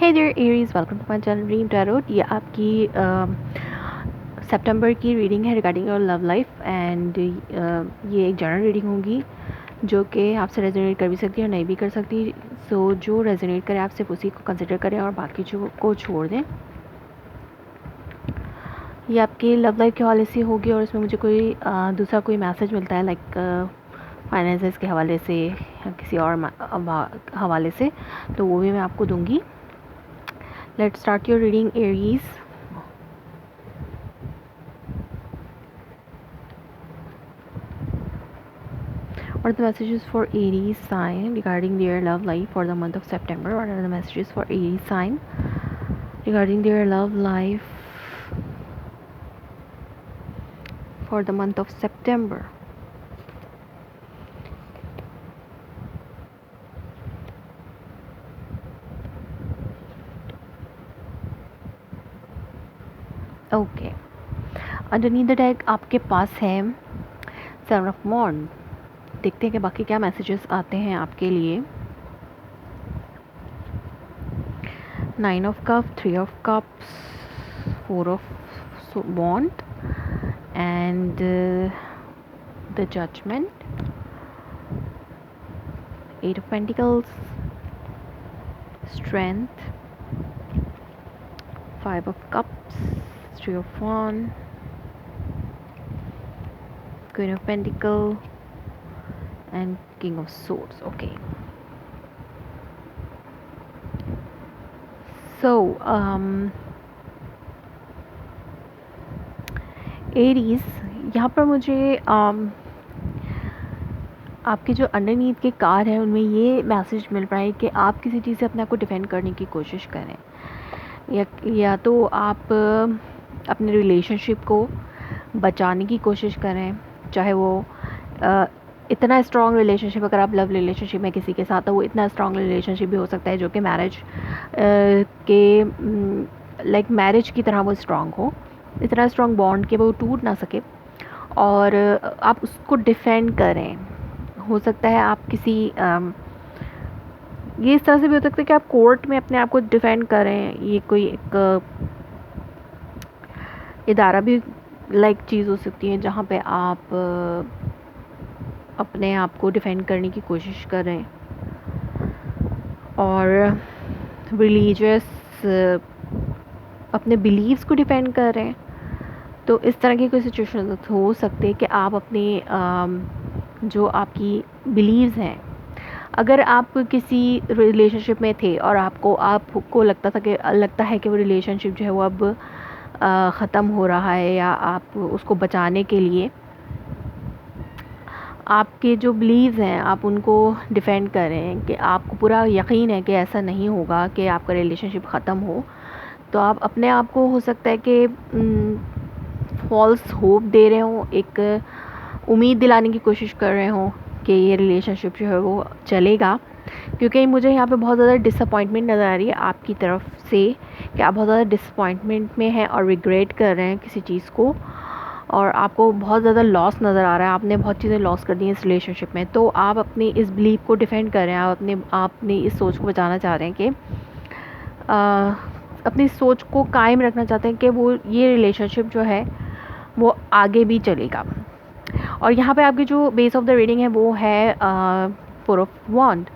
Hey there Aries, welcome to my channel dream tarot. ये आपकी सितंबर की रीडिंग है regarding your love life and ये एक जनरल रीडिंग होगी जो कि आपसे रेजोनेट कर भी सकती है और नहीं भी कर सकती। सो जो रेजोनेट करे आप सिर्फ उसी को कंसिडर करें और बाकी जो को छोड़ दें। ये आपकी लव लाइफ के हवाले से होगी और इसमें मुझे कोई दूसरा कोई मैसेज मिलता है लाइक फाइनेंसेस के हवाले से या किसी और हवाले से, तो वो भी मैं आपको दूंगी। Let's start your reading, Aries. What are the messages for Aries sign regarding their love life for the month of September? What are the messages for Aries sign regarding their love life for the month of September? Okay, underneath the deck आपके पास है seven of वॉन्ड। देखते हैं कि बाकी क्या messages आते हैं आपके लिए। Nine of cup, three of cups, four of wand and the judgment, eight of pentacles, strength, five of cups, Three of Wands, Queen of Pentacles and King of Swords. Okay. So, Aries, यहाँ पर मुझे आपके जो underneath के card है उनमें ये message मिल रहा है कि आप किसी चीज़ से अपने आप को डिफेंड करने की कोशिश करें, या तो आप अपने रिलेशनशिप को बचाने की कोशिश करें, चाहे वो इतना स्ट्रॉन्ग रिलेशनशिप, अगर आप लव रिलेशनशिप में किसी के साथ हो वो इतना स्ट्रॉन्ग रिलेशनशिप भी हो सकता है जो कि मैरिज के लाइक मैरिज की तरह वो स्ट्रॉन्ग हो, इतना स्ट्रॉन्ग बॉन्ड कि वो टूट ना सके और आप उसको डिफेंड करें। हो सकता है आप किसी ये इस तरह से भी हो सकता है कि आप कोर्ट में अपने आप को डिफेंड करें। ये कोई एक इदारा भी लाइक चीज़ हो सकती है जहाँ पे आप अपने आप को डिफेंड करने की कोशिश करें और रिलीजियस अपने बिलीव्स को डिफेंड करें। तो इस तरह की कोई सिचुएशन हो सकती है कि आप अपने जो आपकी बिलीव्स हैं, अगर आप किसी रिलेशनशिप में थे और आपको लगता है कि वो रिलेशनशिप जो है वो अब ख़त्म हो रहा है, या आप उसको बचाने के लिए आपके जो बिलीव्स हैं आप उनको डिफेंड करें कि आपको पूरा यकीन है कि ऐसा नहीं होगा कि आपका रिलेशनशिप ख़त्म हो, तो आप अपने आप को हो सकता है कि फॉल्स होप दे रहे हों, एक उम्मीद दिलाने की कोशिश कर रहे हों कि ये रिलेशनशिप जो है वो चलेगा, क्योंकि मुझे यहाँ पे बहुत ज़्यादा डिसअपॉइंटमेंट नज़र आ रही है आपकी तरफ से कि आप बहुत ज़्यादा डिसअपॉइंटमेंट में हैं और रिग्रेट कर रहे हैं किसी चीज़ को, और आपको बहुत ज़्यादा लॉस नज़र आ रहा है, आपने बहुत चीज़ें लॉस कर दी हैं इस रिलेशनशिप में। तो आप अपनी इस बिलीफ को डिफेंड कर रहे हैं, आप अपनी इस सोच को बचाना चाह रहे हैं कि अपनी सोच को कायम रखना चाहते हैं कि वो ये रिलेशनशिप जो है वो आगे भी चलेगा। और यहाँ पे आपकी जो बेस ऑफ द रीडिंग है वो है four of wand.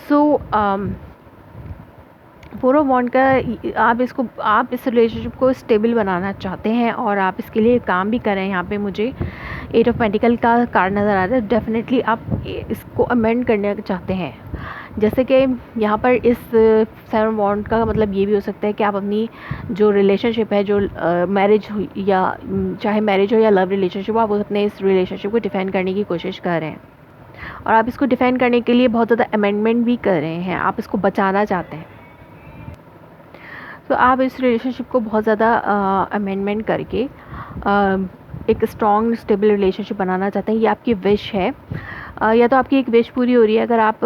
So four of wand का आप इस रिलेशनशिप को स्टेबल बनाना चाहते हैं और आप इसके लिए काम भी करें। यहाँ पे मुझे एट ऑफ पेंटिकल का कार्ड नज़र आ रहा है। डेफिनेटली आप इसको अमेंड करना चाहते हैं, जैसे कि यहाँ पर इस सेवन वॉन्ड का मतलब ये भी हो सकता है कि आप अपनी जो रिलेशनशिप है, जो मैरिज या चाहे मैरिज हो या लव रिलेशनशिप हो, आप अपने इस रिलेशनशिप को डिफेंड करने की कोशिश कर रहे हैं और आप इसको डिफेंड करने के लिए बहुत ज़्यादा अमेंडमेंट भी कर रहे हैं, आप इसको बचाना चाहते हैं। तो आप इस रिलेशनशिप को बहुत ज़्यादा अमेंडमेंट करके एक स्ट्रॉन्ग स्टेबल रिलेशनशिप बनाना चाहते हैं, ये आपकी विश है। या तो आपकी एक विश पूरी हो रही है अगर आप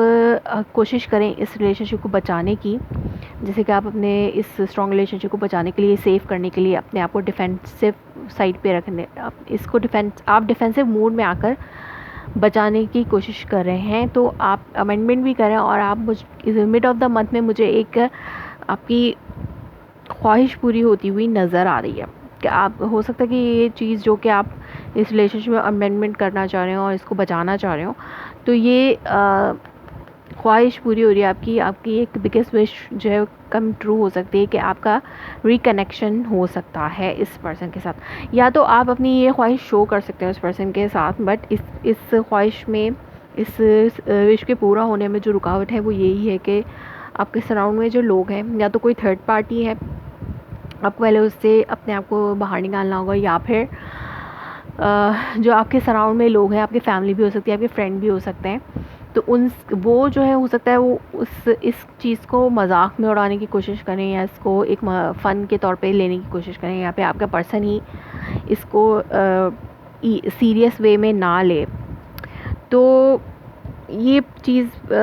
कोशिश करें इस रिलेशनशिप को बचाने की, जैसे कि आप अपने इस स्ट्रॉन्ग रिलेशनशिप को बचाने के लिए, सेव करने के लिए अपने आप को डिफेंसिव साइड पे रखने, आप डिफेंसिव मूड में आकर बचाने की कोशिश कर रहे हैं। तो आप अमेंडमेंट भी करें और आप मिड ऑफ द मंथ में मुझे एक आपकी ख्वाहिश पूरी होती हुई नज़र आ रही है। कि आप हो सकता है कि ये चीज़ जो कि आप इस रिलेशनशिप में अमेंडमेंट करना चाह रहे हो और इसको बचाना चाह रहे हो, तो ये ख्वाहिश पूरी हो रही है आपकी। आपकी एक बिगेस्ट विश जो है कम ट्रू हो सकती है कि आपका रिकनेक्शन हो सकता है इस पर्सन के साथ। या तो आप अपनी ये ख्वाहिश शो कर सकते हो उस पर्सन के साथ, बट इस ख्वाहिश में, इस विश के पूरा होने में जो रुकावट है वो यही है कि आपके सराउंड में जो लोग हैं, या तो कोई थर्ड पार्टी है, आपको पहले उससे अपने आप को बाहर निकालना होगा, या फिर जो आपके सराउंड में लोग हैं, आपकी फैमिली भी हो सकती है, आपके फ्रेंड भी हो सकते हैं, तो वो जो है हो सकता है वो इस चीज़ को मजाक में उड़ाने की कोशिश करें, या इसको एक फ़न के तौर पे लेने की कोशिश करें, या फिर आपका पर्सन ही इसको सीरियस वे में ना ले। तो ये चीज़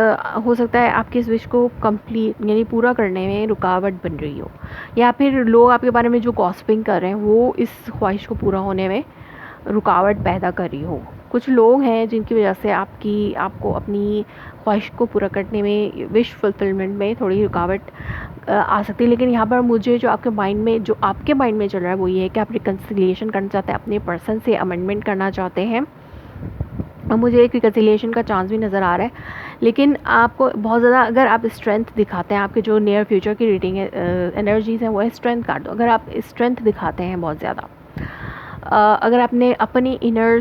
हो सकता है आपकी इस विश को कंप्लीट यानी पूरा करने में रुकावट बन रही हो, या फिर लोग आपके बारे में जो गॉसिपिंग कर रहे हैं वो इस ख्वाहिश को पूरा होने में रुकावट पैदा कर रही हो। कुछ लोग हैं जिनकी वजह से आपको अपनी ख्वाहिश को पूरा करने में, विश फुलफिलमेंट में थोड़ी रुकावट आ सकती है। लेकिन यहाँ पर मुझे जो आपके माइंड में चल रहा है वो ये है कि आप रिकन्सिलिएशन करना चाहते हैं, अपने पर्सन से अमेंडमेंट करना चाहते हैं, और मुझे एक रिकन्सिलिएशन का चांस भी नज़र आ रहा है। लेकिन आपको बहुत ज़्यादा अगर आप स्ट्रेंथ दिखाते हैं, आपके जो नियर फ्यूचर की रीडिंग है, एनर्जीज़ हैं, वो है स्ट्रेंथ काट दो। अगर आप स्ट्रेंथ दिखाते हैं बहुत ज़्यादा, अगर आपने अपनी इनर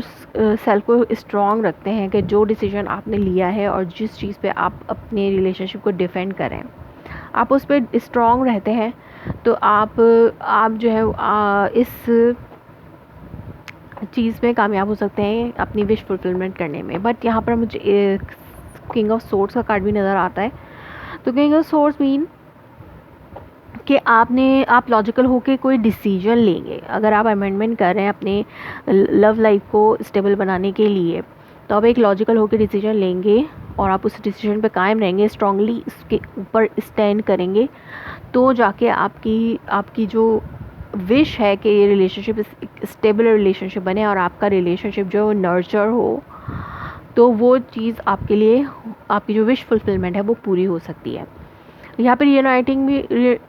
सेल्फ को स्ट्रॉन्ग रखते हैं कि जो डिसीजन आपने लिया है और जिस चीज़ पे आप अपने रिलेशनशिप को डिफेंड करें, आप उस पर स्ट्रॉन्ग रहते हैं, तो आप जो है इस चीज़ में कामयाब हो सकते हैं अपनी विश फुलफिलमेंट करने में। बट यहाँ पर मुझे किंग ऑफ सोर्ड्स का कार्ड भी नज़र आता है। तो किंग ऑफ सोर्ड्स मीन कि आप लॉजिकल होकर कोई डिसीजन लेंगे। अगर आप अमेंडमेंट कर रहे हैं अपने लव लाइफ को स्टेबल बनाने के लिए, तो आप एक लॉजिकल होकर डिसीजन लेंगे और आप उस डिसीजन पे कायम रहेंगे, स्ट्रांगली इसके ऊपर स्टैंड करेंगे, तो जाके आपकी जो विश है कि ये रिलेशनशिप स्टेबल रिलेशनशिप बने और आपका रिलेशनशिप जो नर्चर हो, तो वो चीज़ आपके लिए, आपकी जो विश फुलफिलमेंट है वो पूरी हो सकती है। यहाँ पे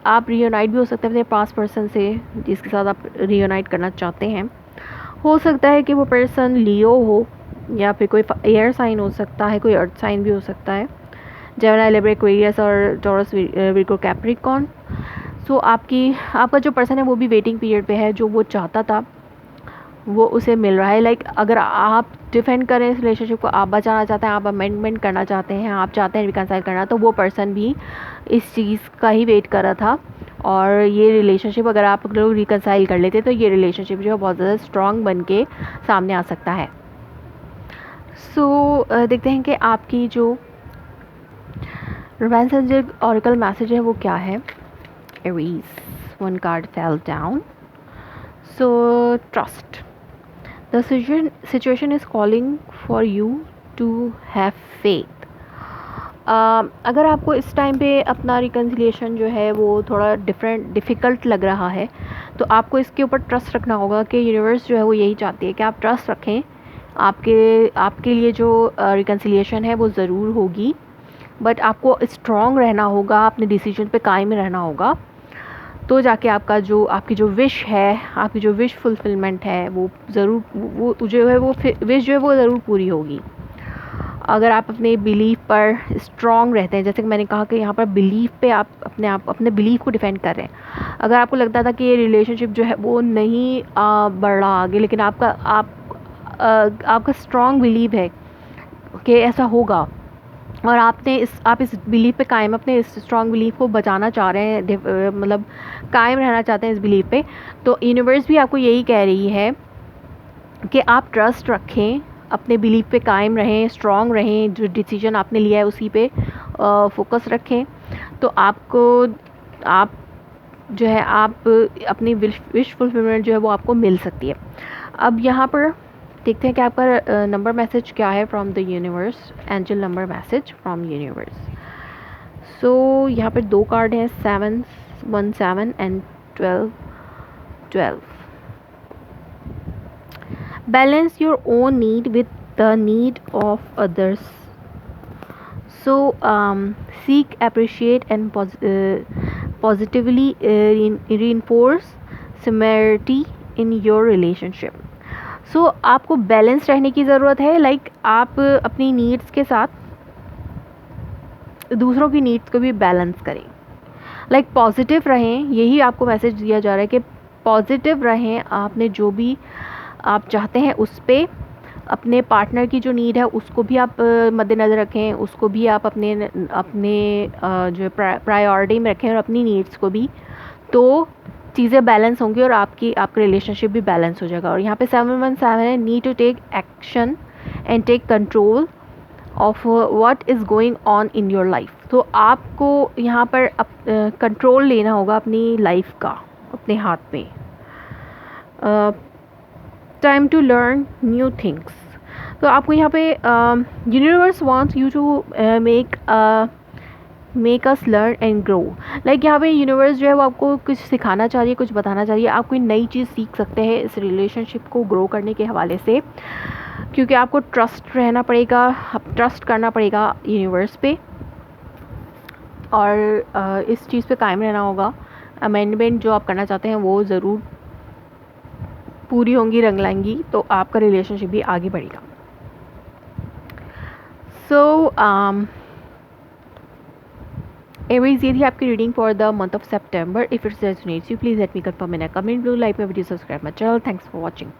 आप रीयूनाइट भी हो सकते हैं अपने पास्ट पर्सन से जिसके साथ आप रीयूनाइट करना चाहते हैं। हो सकता है कि वो पर्सन लियो हो, या फिर कोई एयर साइन हो सकता है, कोई अर्थ साइन भी हो सकता है, जेमिनी, लिब्रा, एक्वेरियस और टॉरस, विर्गो, कैप्रिकॉर्न। सो आपका जो पर्सन है वो भी वेटिंग पीरियड पे है, जो वो चाहता था वो उसे मिल रहा है। लाइक अगर आप डिफेंड करें इस रिलेशनशिप को, आप बचाना चाहते हैं, आप अमेंडमेंट करना चाहते हैं, आप चाहते हैं रिकन्साइल करना, तो वो पर्सन भी इस चीज़ का ही वेट कर रहा था। और ये रिलेशनशिप अगर आप लोग रिकन्साइल कर लेते तो ये रिलेशनशिप जो है बहुत ज़्यादा स्ट्रॉन्ग बन के सामने आ सकता है। सो देखते हैं कि आपकी जो रोमांस एंजल ऑरेकल मैसेज है वो क्या है। Aries, one card fell down. So trust, the situation is calling for you to have faith। अगर आपको इस टाइम पे अपना रिकन्सिलिएशन जो है वो थोड़ा डिफ़िकल्ट लग रहा है, तो आपको इसके ऊपर ट्रस्ट रखना होगा कि यूनिवर्स जो है वो यही चाहती है कि आप ट्रस्ट रखें। आपके लिए जो रिकन्सिलिएशन है वो ज़रूर होगी, बट आपको स्ट्रॉन्ग रहना होगा, अपने डिसीजन पे कायम रहना होगा, तो जाके आपकी जो विश है, आपकी जो विश फुलफिलमेंट है वो ज़रूर, वो जो है वो विश जो है वो ज़रूर पूरी होगी। अगर आप अपने बिलीफ पर स्ट्रॉन्ग रहते हैं, जैसे कि मैंने कहा कि यहाँ पर बिलीफ पे आप अपने बिलीफ को डिफेंड कर रहे हैं। अगर आपको लगता था कि ये रिलेशनशिप जो है वो नहीं बढ़ रहा आगे, लेकिन आपका स्ट्रॉन्ग बिलीव है कि ऐसा होगा, और आप इस बिलीफ पे कायम, अपने इस स्ट्रॉन्ग बिलीफ को बचाना चाह रहे हैं, मतलब कायम रहना चाहते हैं इस बिलीफ पे, तो यूनिवर्स भी आपको यही कह रही है कि आप ट्रस्ट रखें, अपने बिलीफ पे कायम रहें, स्ट्रॉन्ग रहें, जो डिसीजन आपने लिया है उसी पे फोकस रखें, तो आप जो है आप अपनी विश फुलफिलमेंट जो है वो आपको मिल सकती है। अब यहाँ पर देखते हैं कि आपका नंबर मैसेज क्या है from the universe, angel number message from universe. So यहाँ पर 2 कार्ड हैं, 717 and 1212। Balance your own need with the need of others. So seek, appreciate and positively reinforce similarity in your relationship. So आपको balance रहने की ज़रूरत है, like आप अपनी नीड्स के साथ दूसरों की नीड्स को भी बैलेंस करें, लाइक पॉजिटिव रहें। यही आपको मैसेज दिया जा रहा है कि पॉजिटिव रहें, आपने जो भी आप चाहते हैं उस पर, अपने पार्टनर की जो नीड है उसको भी आप मद्देनज़र रखें, उसको भी आप अपने जो प्रायोरिटी में रखें और अपनी नीड्स को भी, तो चीज़ें बैलेंस होंगी और आपका रिलेशनशिप भी बैलेंस हो जाएगा। और यहाँ पे 717 है, need to take action and take control of what is going on in your life. तो आपको यहाँ पर कंट्रोल लेना होगा अपनी लाइफ का अपने हाथ में। Time to learn new things. तो आपको यहाँ पे universe wants you to make us learn and grow. Like यहाँ पे यूनिवर्स जो है वो आपको कुछ सिखाना चाह रही है, कुछ बताना चाह रही है। आप कोई नई चीज़ सीख सकते हैं इस रिलेशनशिप को ग्रो करने के हवाले से, क्योंकि आपको ट्रस्ट रहना पड़ेगा, ट्रस्ट करना पड़ेगा यूनिवर्स पे, और इस चीज़ पे कायम रहना होगा। अमेंडमेंट जो आप करना चाहते हैं वो ज़रूर पूरी होंगी, रंग लाएंगी, तो आपका रिलेशनशिप भी आगे बढ़ेगा। सो एवरीज, ये थी आपकी reading for the month of September. If it's resonates you please let me confirm in a comment, blue like my video, subscribe my channel. Thanks for watching.